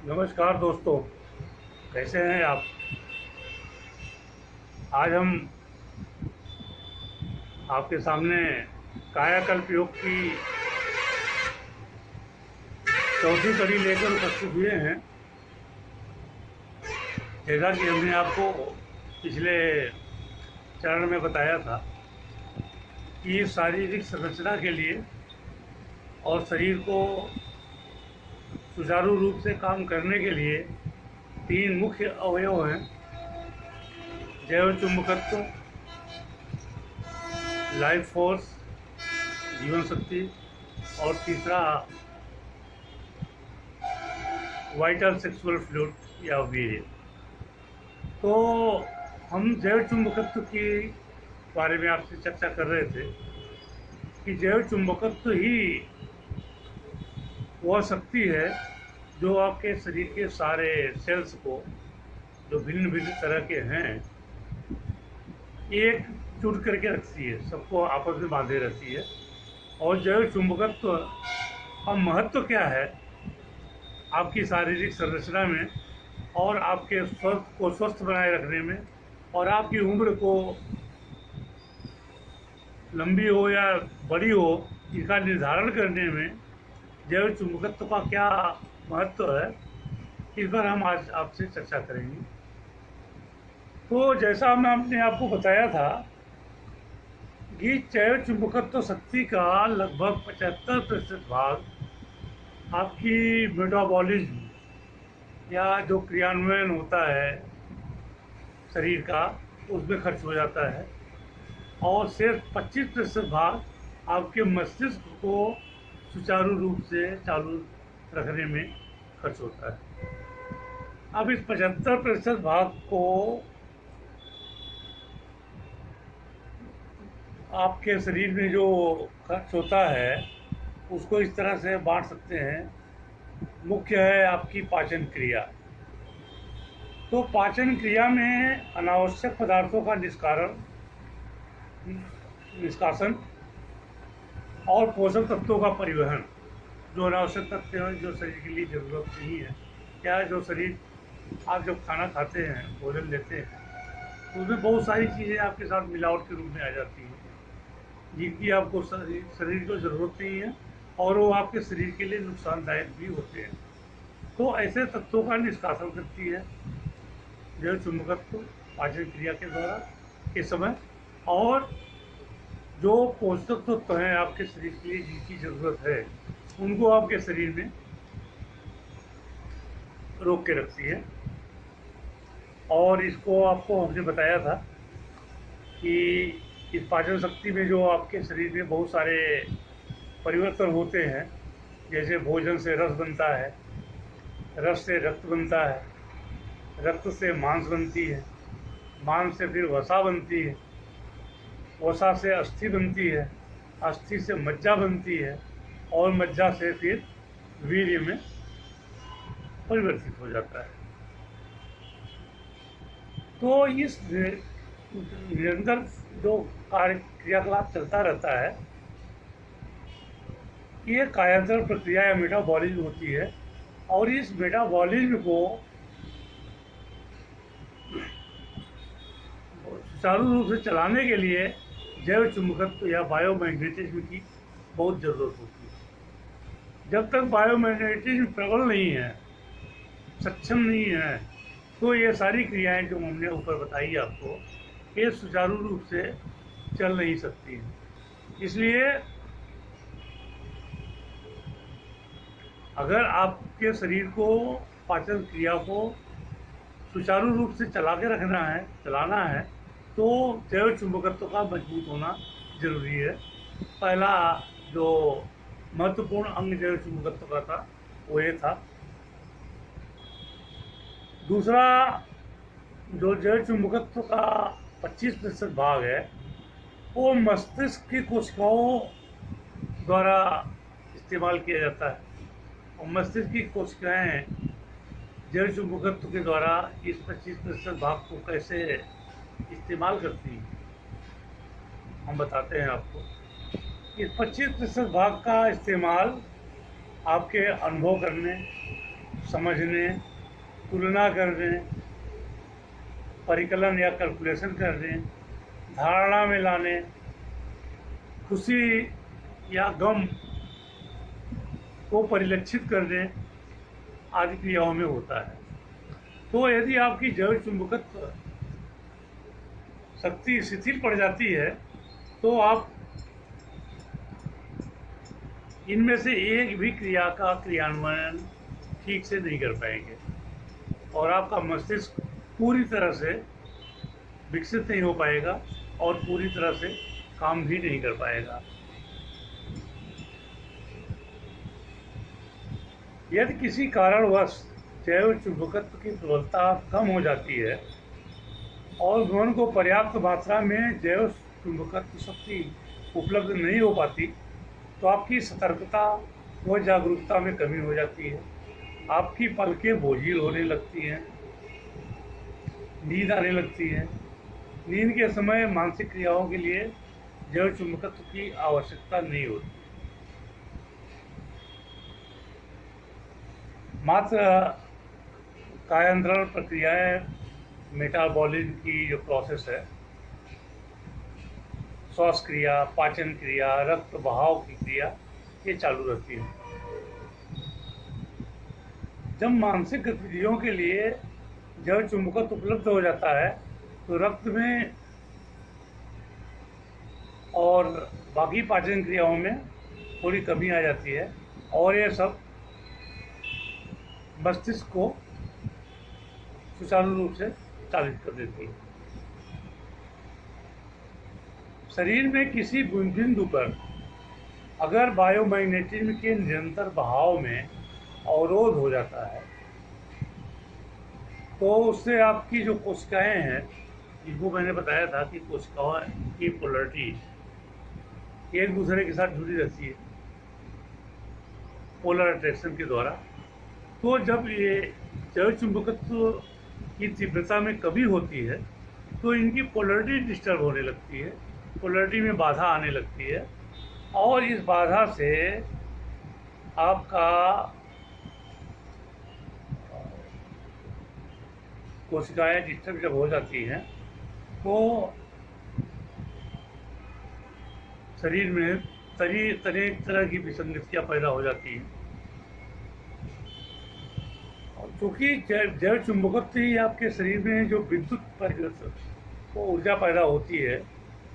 नमस्कार दोस्तों, कैसे हैं आप। आज हम आपके सामने कायाकल्प योग की चौथी कड़ी लेकर उपस्थित हुए हैं। जैसा कि हमने आपको पिछले चरण में बताया था कि शारीरिक संरचना के लिए और शरीर को सुचारू रूप से काम करने के लिए तीन मुख्य अवयव हैं: जैव चुंबकत्व, लाइफ फोर्स, जीवन शक्ति, और तीसरा वाइटल सेक्सुअल फ्लूइड या वीर्य। तो हम जैव चुंबकत्व के बारे में आपसे चर्चा कर रहे थे कि जैव चुंबकत्व ही वह शक्ति है जो आपके शरीर के सारे सेल्स को, जो भिन्न भिन्न तरह के हैं, एक जुट करके रखती है, सबको आपस में बांधे रहती है। और जैव चुंबकत्व का महत्व क्या है आपकी शारीरिक संरचना में और आपके स्वास्थ्य को स्वस्थ बनाए रखने में, और आपकी उम्र को लंबी हो या बड़ी हो इसका निर्धारण करने में जैव चुंबकत्व का क्या महत्व है, इस पर हम आज आपसे चर्चा करेंगे। तो जैसा हमने आपको बताया था कि जैव चुंबकत्व शक्ति का लगभग 75% भाग आपकी मेटाबॉलिज्म या जो क्रियान्वयन होता है शरीर का, उसमें खर्च हो जाता है, और सिर्फ 25% भाग आपके मस्तिष्क को सुचारू रूप से चालू रखने में खर्च होता है। अब इस 75% भाग को आपके शरीर में जो खर्च होता है उसको इस तरह से बांट सकते हैं। मुख्य है आपकी पाचन क्रिया। तो पाचन क्रिया में अनावश्यक पदार्थों का निष्कासन और पोषक तत्वों का परिवहन, जो अनावश्यक तत्व हैं जो शरीर के लिए ज़रूरत नहीं है, क्या है, जो शरीर आप जब खाना खाते हैं, भोजन लेते हैं, तो उसमें बहुत सारी चीज़ें आपके साथ मिलावट के रूप में आ जाती हैं जिनकी आपको शरीर को ज़रूरत नहीं है, और वो आपके शरीर के लिए नुकसानदायक भी होते हैं। तो ऐसे तत्वों का निष्कासन करती है जैव चुंबकत्व पाचन क्रिया के द्वारा के समय, और जो पोषक तत्व हैं आपके शरीर के लिए जिनकी ज़रूरत है उनको आपके शरीर में रोक के रखती है। और इसको आपको हमने बताया था कि इस पाचन शक्ति में जो आपके शरीर में बहुत सारे परिवर्तन होते हैं, जैसे भोजन से रस बनता है, रस से रक्त बनता है, रक्त से मांस बनती है, मांस से फिर वसा बनती है, वसा से अस्थि बनती है, अस्थि से मज्जा बनती है, और मज्जा से फिर वीर्य में परिवर्तित हो जाता है। तो इस निरंतर जो क्रियाकलाप चलता रहता है, ये कायांतर प्रक्रिया या मेटाबॉलिज्म होती है, और इस मेटाबॉलिज्म को सुचारू रूप से चलाने के लिए जैव चुंबकत्व या बायोमैग्नेटिज्म की बहुत ज़रूरत होती है। जब तक बायोमैग्नेटिज्म प्रबल नहीं है, सक्षम नहीं है, तो ये सारी क्रियाएं जो हमने ऊपर बताई आपको, ये सुचारू रूप से चल नहीं सकती हैं। इसलिए अगर आपके शरीर को, पाचन क्रिया को सुचारू रूप से चलाना है, तो जैव चुंबकत्व का मजबूत होना जरूरी है। पहला जो महत्वपूर्ण अंग जैव चुंबकत्व का था वो ये था। दूसरा, जो जैव चुंबकत्व का 25% भाग है वो मस्तिष्क की कोशिकाओं द्वारा इस्तेमाल किया जाता है, और मस्तिष्क की कोशिकाएं जैव चुंबकत्व के द्वारा इस 25% भाग को कैसे इस्तेमाल करती हैं, हम बताते हैं आपको। इस 25% भाग का इस्तेमाल आपके अनुभव करने, समझने, तुलना करने, परिकलन या कैलकुलेशन करने, धारणा में लाने, खुशी या गम को परिलक्षित करने आदि क्रियाओं में होता है। तो यदि आपकी जैव चुंबकत्व शक्ति शिथिल पड़ जाती है तो आप इनमें से एक भी क्रिया का क्रियान्वयन ठीक से नहीं कर पाएंगे और आपका मस्तिष्क पूरी तरह से विकसित नहीं हो पाएगा और पूरी तरह से काम भी नहीं कर पाएगा। यदि किसी कारणवश जैव चुंबकत्व की प्रबलता कम हो जाती है और मन को पर्याप्त मात्रा में जैव चुंबकत्व शक्ति उपलब्ध नहीं हो पाती तो आपकी सतर्कता व जागरूकता में कमी हो जाती है। आपकी पलकें बोझिल होने लगती हैं, नींद आने लगती है। नींद के समय मानसिक क्रियाओं के लिए जैव चुंबकत्व की आवश्यकता नहीं होती। मात्र कायांतरण प्रक्रियाएं, मेटाबॉलिज्म की जो प्रोसेस है, श्वास क्रिया, पाचन क्रिया, रक्त बहाव की क्रिया, ये चालू रहती है। जब मानसिक गतिविधियों के लिए जैव चुंबकत्व उपलब्ध हो जाता है तो रक्त में और बाकी पाचन क्रियाओं में थोड़ी कमी आ जाती है और ये सब मस्तिष्क को सुचारू रूप से चालित कर देती है। शरीर में किसी बिंदु पर अगर बायोमैग्नेटिज्म के निरंतर बहाव में अवरोध हो जाता है तो उससे आपकी जो कोशिकाएं हैं, जिनको मैंने बताया था कि कोशिकाओं की पोलरिटी एक दूसरे के साथ जुड़ी रहती है पोलर अट्रैक्शन के द्वारा, तो जब ये जैव चुंबकत्व की तीव्रता में कमी होती है तो इनकी पोलरिटी डिस्टर्ब होने लगती है, पोलरिटी में बाधा आने लगती है और इस बाधा से आपका कोशिकाएं डिस्टर्ब जब हो जाती हैं तो शरीर में तरह की विसंगतियाँ पैदा हो जाती हैं। क्योंकि जैव चुंबकत्व ही आपके शरीर में जो विद्युत परिवर्तन वो ऊर्जा पैदा होती है,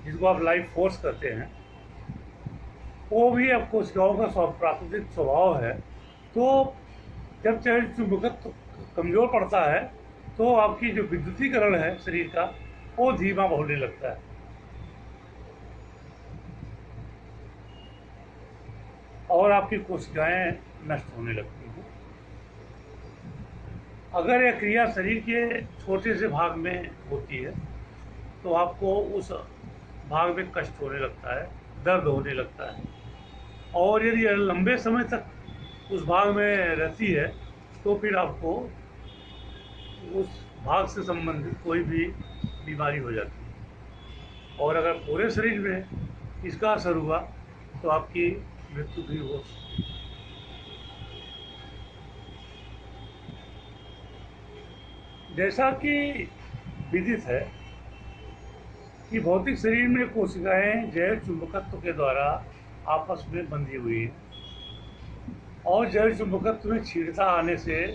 जिसको आप लाइफ फोर्स कहते हैं, वो भी अब कोशिकाओं का प्राकृतिक स्वभाव है। तो जब जैव चुंबकत्व कमज़ोर पड़ता है तो आपकी जो विद्युतीकरण है शरीर का वो धीमा होने लगता है और आपकी कोशिकाएं नष्ट होने लगती हैं। अगर यह क्रिया शरीर के छोटे से भाग में होती है तो आपको उस भाग में कष्ट होने लगता है, दर्द होने लगता है और यदि लंबे समय तक उस भाग में रहती है तो फिर आपको उस भाग से संबंधित कोई भी बीमारी हो जाती है और अगर पूरे शरीर में इसका असर हुआ तो आपकी मृत्यु भी हो सकती है। जैसा कि विदित है कि भौतिक शरीर में कोशिकाएं जैव चुंबकत्व के द्वारा आपस में बंधी हुई हैं और जैव चुंबकत्व में छीड़ता आने से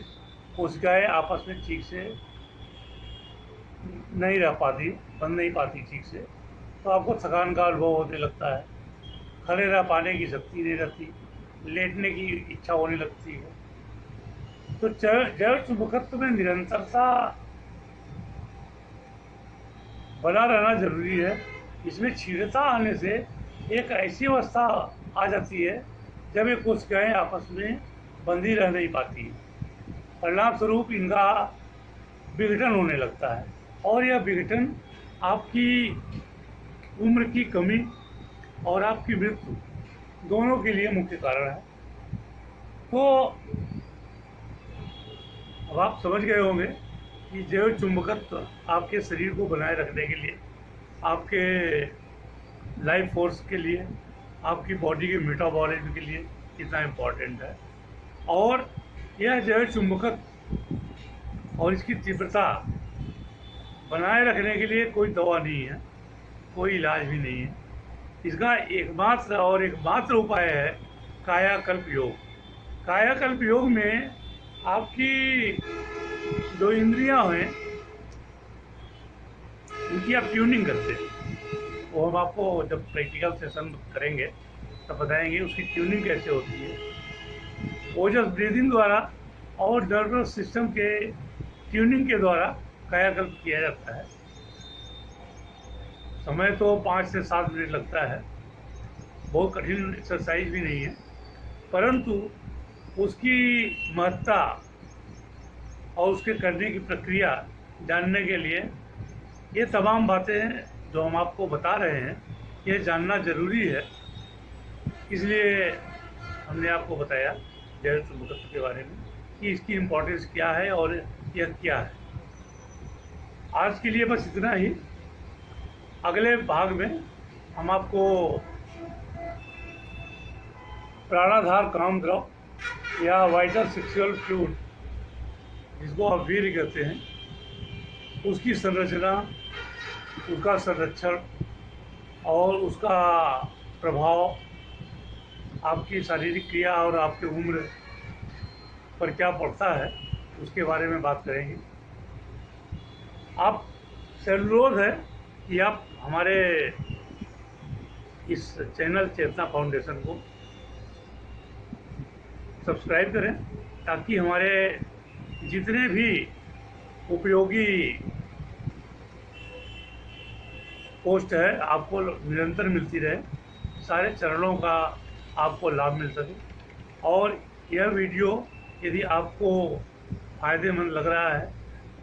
कोशिकाएं आपस में ठीक से नहीं रह पाती, बन नहीं पाती ठीक से, तो आपको थकान का अनुभव होने लगता है, खड़े रह पाने की शक्ति नहीं रहती, लेटने की इच्छा होने लगती है। तो जैव चुंबकत्व में निरंतरता बना रहना जरूरी है। इसमें छीड़ता आने से एक ऐसी अवस्था आ जाती है जब ये कोशिकाएं आपस में बंधी रह नहीं पाती, परिणाम स्वरूप इनका विघटन होने लगता है और यह विघटन आपकी उम्र की कमी और आपकी मृत्यु दोनों के लिए मुख्य कारण है। तो अब आप समझ गए होंगे कि जैव चुंबकत्व आपके शरीर को बनाए रखने के लिए, आपके लाइफ फोर्स के लिए, आपकी बॉडी के मेटाबॉलिज्म के लिए कितना इम्पोर्टेंट है और यह जो है चुंबकत्व और इसकी तीव्रता बनाए रखने के लिए कोई दवा नहीं है, कोई इलाज भी नहीं है। इसका एकमात्र उपाय है कायाकल्प योग। कायाकल्प योग में आपकी जो इंद्रियां हैं उनकी आप ट्यूनिंग करते हैं। वो हम आपको जब प्रैक्टिकल सेशन करेंगे तब बताएंगे उसकी ट्यूनिंग कैसे होती है। ओजस ब्रीदिंग द्वारा और नर्वस सिस्टम के ट्यूनिंग के द्वारा कायाकल्प किया जाता है। समय तो 5 से 7 मिनट लगता है, बहुत कठिन एक्सरसाइज भी नहीं है, परंतु उसकी महत्ता और उसके करने की प्रक्रिया जानने के लिए ये तमाम बातें जो हम आपको बता रहे हैं ये जानना ज़रूरी है। इसलिए हमने आपको बताया जैव चुंबकत्व के बारे में कि इसकी इम्पोर्टेंस क्या है और यह क्या है। आज के लिए बस इतना ही। अगले भाग में हम आपको प्राणाधार काम द्रव या वाइटल सेक्सुअल फ्लूइड, जिसको आप वीर्य कहते हैं, उसकी संरचना, उसका संरक्षण और उसका प्रभाव आपकी शारीरिक क्रिया और आपकी उम्र पर क्या पड़ता है उसके बारे में बात करेंगे। आप से अनुरोध है कि आप हमारे इस चैनल चेतना फाउंडेशन को सब्सक्राइब करें ताकि हमारे जितने भी उपयोगी पोस्ट है आपको निरंतर मिलती रहे, सारे चरणों का आपको लाभ मिल सके। और यह वीडियो यदि आपको फ़ायदेमंद लग रहा है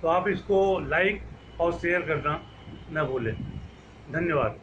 तो आप इसको लाइक और शेयर करना न भूलें। धन्यवाद।